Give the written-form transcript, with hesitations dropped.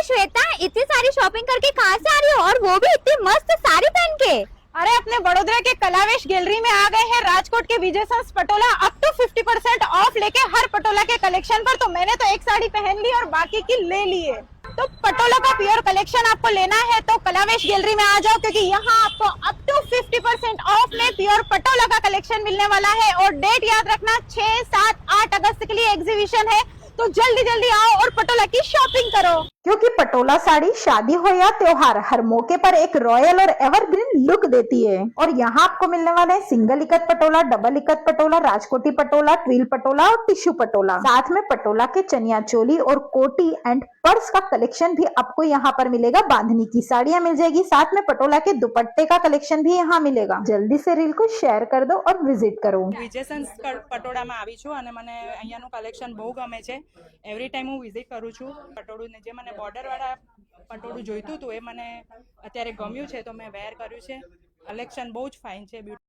श्वेता, इतनी सारी शॉपिंग करके कहाँ से आ रही हो और वो भी इतनी मस्त साड़ी पहन के? अरे अपने वडोदरा के कलावेश गैलरी में आ गए हैं राजकोट के Vijay sales patola up to 50% off लेके हर पटोला के कलेक्शन पर। तो मैंने तो एक साड़ी पहन ली और बाकी की ले ली है। तो पटोला का प्योर कलेक्शन आपको लेना है तो कलावेश गैलरी में आ जाओ, क्योंकि यहाँ आपको अप टू 50% ऑफ में प्योर पटोला का कलेक्शन मिलने वाला है। और डेट याद रखना, 6, 7, 8 अगस्त के लिए एग्जीबिशन है, तो जल्दी जल्दी आओ और पटोला की शॉपिंग करो, क्योंकि पटोला साड़ी शादी हो या त्योहार हर मौके पर एक रॉयल और एवरग्रीन लुक देती है। और यहाँ आपको मिलने वाला है single ikat patola, double ikat patola, Rajkoti patola, twill patola और टिश्यू पटोला। साथ में पटोला के चनिया चोली और कोटी एंड पर्स का कलेक्शन भी आपको यहाँ पर मिलेगा। बांधनी की साड़ियाँ मिल जाएगी, साथ में पटोला के दुपट्टे का कलेक्शन भी यहाँ मिलेगा। जल्दी से रील को शेयर कर दो और विजिट करो। વિજય સેલ્સ પટોળામાં આવી છું અને મને અહીંયાનું કલેક્શન બહુ ગમે છે। એવરી ટાઈમ હું વિઝિટ કરું છું। પટોળું જે મને બોર્ડરવાળા પટોળું જોઈતું હતું એ મને અત્યારે ગમ્યું છે, તો મેં વેર કર્યું છે। કલેક્શન બહુ જ ફાઇન છે।